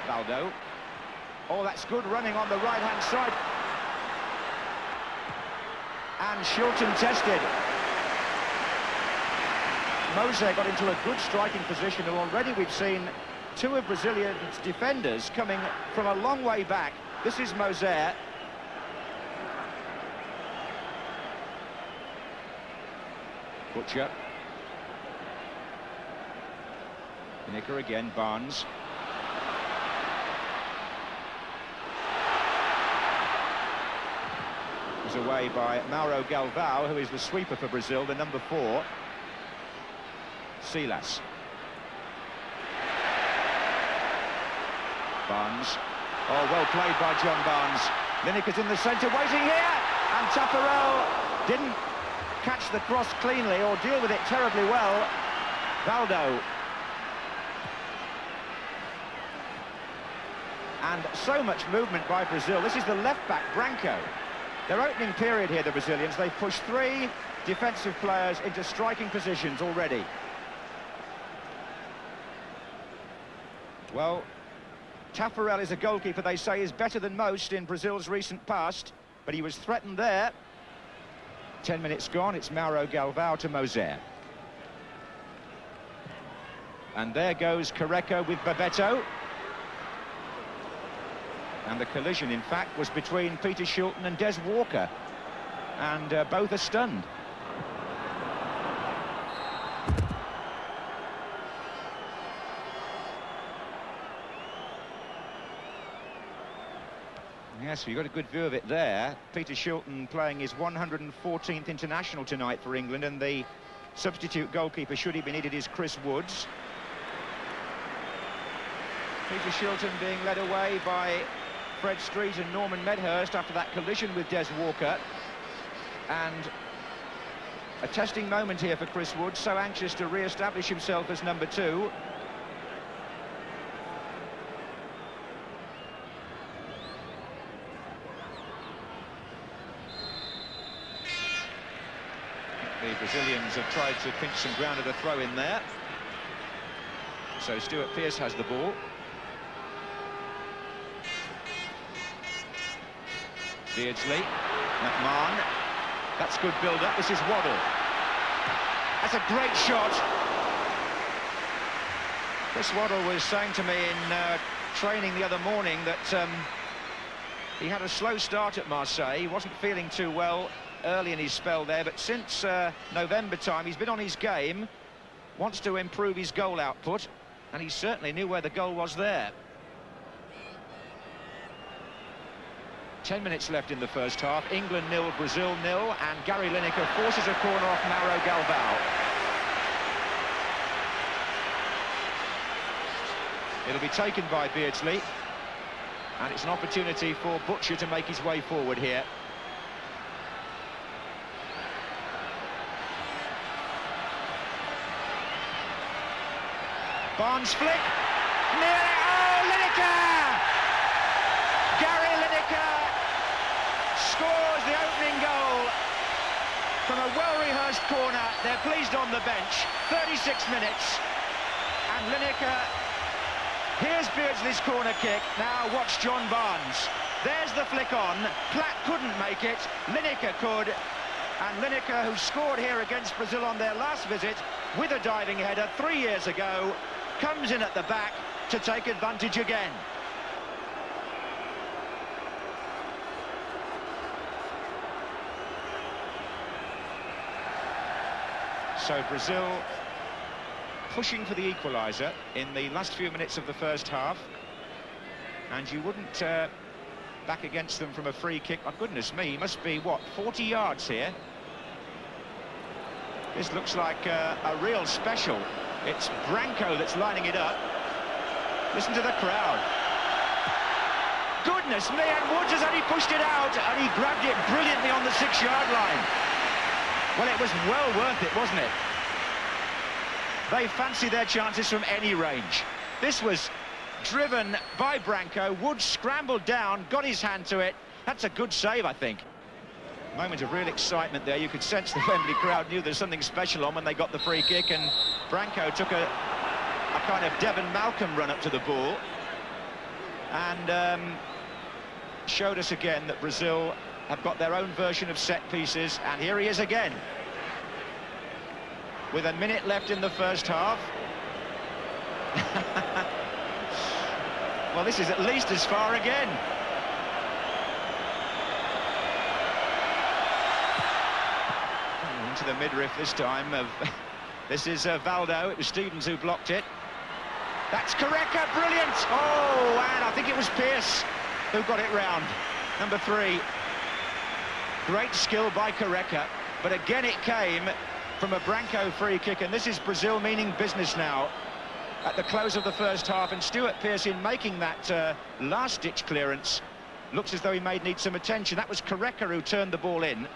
Valdo. Oh, that's good running on the right-hand side. And Shilton tested. Mozer got into a good striking position, and already we've seen two of Brazilian's defenders coming from a long way back. This is Mozer. Butcher. Nicker again, Barnes. Was away by Mauro Galvao, who is the sweeper for Brazil, the number 4. Silas. Barnes. Oh, well played by John Barnes. Lineker's in the centre, waiting here, and Taffarel didn't catch the cross cleanly or deal with it terribly well. Valdo. And so much movement by Brazil. This is the left-back, Branco. Their opening period here, the Brazilians, they've pushed 3 defensive players into striking positions already. Well, Taffarel is a goalkeeper they say is better than most in Brazil's recent past, but he was threatened there. 10 minutes gone, it's Mauro Galvao to Mozer. And there goes Careca with Bebeto. And the collision, in fact, was between Peter Shilton and Des Walker. And both are stunned. Yes, you got a good view of it there. Peter Shilton playing his 114th international tonight for England, and the substitute goalkeeper, should he be needed, is Chris Woods. Peter Shilton being led away by Fred Street and Norman Medhurst after that collision with Des Walker. And a testing moment here for Chris Woods, so anxious to re-establish himself as number 2. The Brazilians have tried to pinch some ground at a throw-in there. So Stuart Pearce has the ball. Beardsley, McMahon. That's good build-up. This is Waddle. That's a great shot. Chris Waddle was saying to me in training the other morning that he had a slow start at Marseille. He wasn't feeling too well early in his spell there, but since November time he's been on his game, wants to improve his goal output, and he certainly knew where the goal was there. 10 minutes left in the first half. England 0, Brazil 0, and Gary Lineker forces a corner off Mauro Galvao. It'll be taken by Beardsley, and it's an opportunity for Butcher to make his way forward here. Barnes flick. Oh, Lineker! Gary Lineker scores the opening goal from a well-rehearsed corner. They're pleased on the bench. 36 minutes. And Lineker, here's Beardsley's corner kick. Now watch John Barnes. There's the flick on. Platt couldn't make it. Lineker could. And Lineker, who scored here against Brazil on their last visit with a diving header 3 years ago, comes in at the back to take advantage again. So Brazil pushing for the equaliser in the last few minutes of the first half, and you wouldn't back against them from a free kick. Oh, goodness me, he must be, what, 40 yards here? This looks like a real special. It's Branco that's lining it up. Listen to the crowd. Goodness me, and Woods has only pushed it out, and he grabbed it brilliantly on the 6-yard line. Well, it was well worth it, wasn't it? They fancy their chances from any range. This was driven by Branco. Woods scrambled down, got his hand to it. That's a good save, I think. Moment of real excitement there. You could sense the Wembley crowd knew there's something special on when they got the free kick, and Branco took a kind of Devon Malcolm run up to the ball. and showed us again that Brazil have got their own version of set pieces, and here he is again. With a minute left in the first half. Well, this is at least as far again. Into the midriff this time. This is Valdo. It was Stevens who blocked it. That's Careca, brilliant! Oh, and I think it was Pearce who got it round. Number 3. Great skill by Careca, but again it came from a Branco free kick, and this is Brazil meaning business now at the close of the first half, and Stuart Pearce, in making that last-ditch clearance, looks as though he may need some attention. That was Careca who turned the ball in.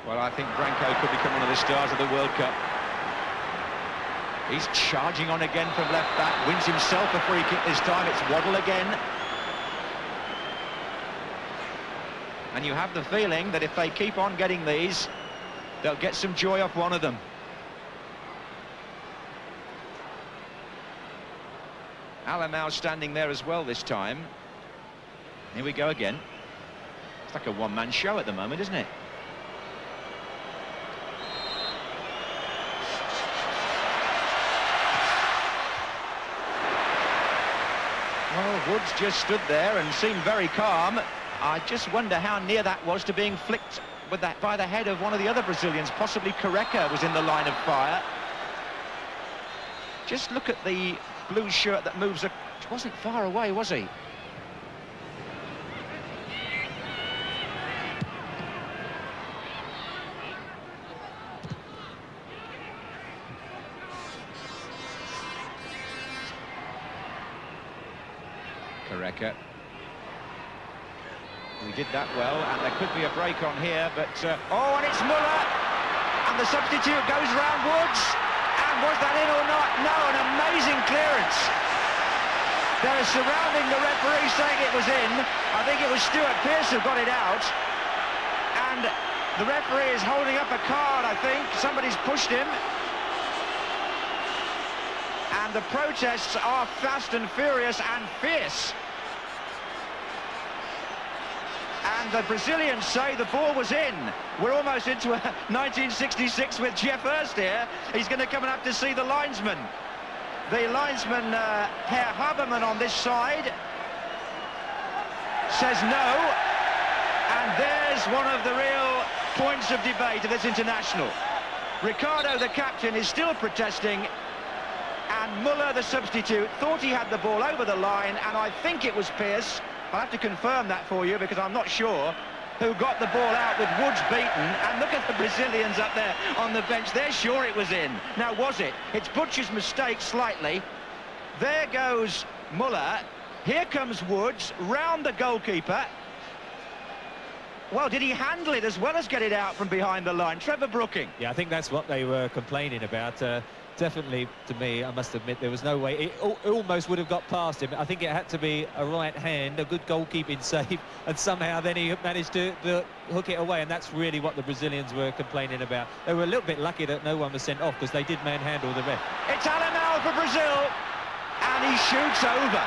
Well, I think Branco could become one of the stars of the World Cup. He's charging on again from left back, wins himself a free kick this time. It's Waddle again. And you have the feeling that if they keep on getting these, they'll get some joy off one of them. Alamau standing there as well this time. Here we go again. It's like a one-man show at the moment, isn't it? Well, Woods just stood there and seemed very calm. I just wonder how near that was to being flicked with that by the head of one of the other Brazilians. Possibly Careca was in the line of fire. Just look at the blue shirt that moves. Wasn't far away, was he? Careca. We did that well, and there could be a break on here, but... oh, and it's Muller! And the substitute goes round Woods. And was that in or not? No, an amazing clearance. They're surrounding the referee saying it was in. I think it was Stuart Pearce who got it out. And the referee is holding up a card, I think. Somebody's pushed him. And the protests are fast and furious and fierce. And the Brazilians say the ball was in. We're almost into a 1966 with Jeff Hurst here. He's going to come and have to see the linesman. The linesman, Herr Habermann on this side, says no. And there's one of the real points of debate of this international. Ricardo, the captain, is still protesting. And Muller, the substitute, thought he had the ball over the line, and I think it was Pearce. I'll have to confirm that for you because I'm not sure who got the ball out with Woods beaten. And look at the Brazilians up there on the bench. They're sure it was in. Now, was it? It's Butcher's mistake slightly. There goes Muller. Here comes Woods round the goalkeeper. Well, did he handle it as well as get it out from behind the line? Trevor Brooking. Yeah, I think that's what they were complaining about. Definitely, to me, I must admit, there was no way. It almost would have got past him. I think it had to be a right hand, a good goalkeeping save, and somehow then he managed to hook it away, and that's really what the Brazilians were complaining about. They were a little bit lucky that no one was sent off because they did manhandle the ref. It's Alamau for Brazil, and he shoots over.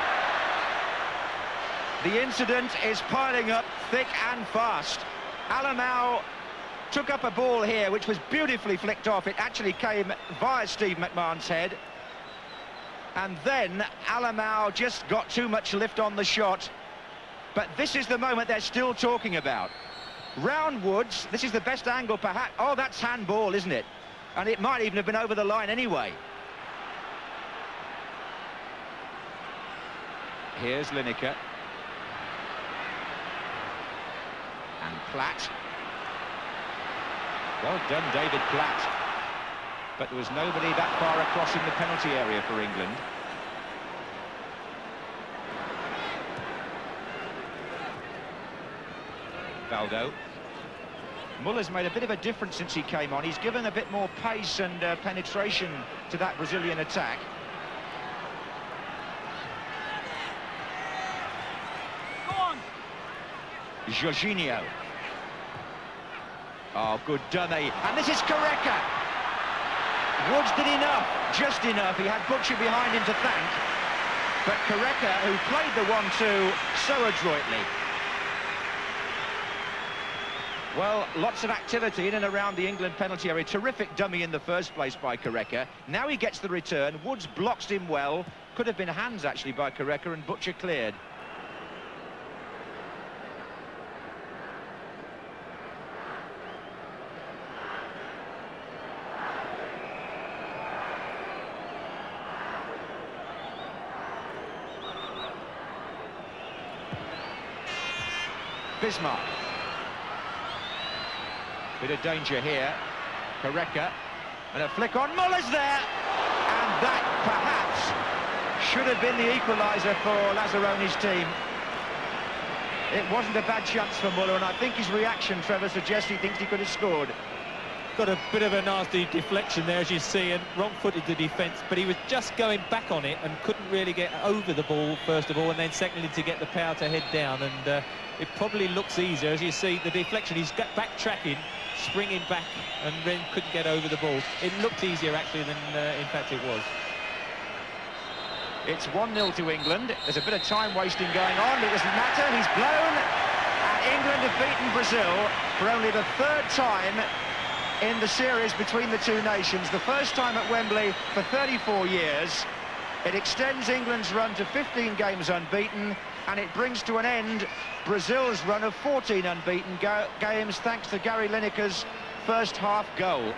The incident is piling up thick and fast. Alamau took up a ball here which was beautifully flicked off. It actually came via Steve McMahon's head, and then Alamau just got too much lift on the shot. But this is the moment they're still talking about. Round Woods, this is the best angle perhaps. Oh, that's handball, isn't it? And it might even have been over the line anyway. Here's Lineker and Platt. Well done, David Platt. But there was nobody that far across in the penalty area for England. Valdo. Muller's made a bit of a difference since he came on. He's given a bit more pace and penetration to that Brazilian attack. Jorginho. Oh, good dummy. And this is Careca. Woods did enough, just enough. He had Butcher behind him to thank. But Careca, who played the 1-2 so adroitly. Well, lots of activity in and around the England penalty area. Terrific dummy in the first place by Careca. Now he gets the return. Woods blocks him well. Could have been hands, actually, by Careca, and Butcher cleared. Bismarck. Bit of danger here. Careca. And a flick on. Muller's there! And that, perhaps, should have been the equaliser for Lazzaroni's team. It wasn't a bad chance for Muller, and I think his reaction, Trevor, suggests he thinks he could have scored. Got a bit of a nasty deflection there, as you see, and wrong-footed the defence, but he was just going back on it and couldn't really get over the ball, first of all, and then secondly to get the power to head down, and it probably looks easier, as you see, the deflection, he's backtracking, springing back, and then couldn't get over the ball. It looked easier, actually, than in fact it was. It's 1-0 to England. There's a bit of time wasting going on. It doesn't matter. He's blown. And England have beaten Brazil for only the third time in the series between the two nations. The first time at Wembley for 34 years. It extends England's run to 15 games unbeaten, and it brings to an end Brazil's run of 14 unbeaten games thanks to Gary Lineker's first half goal.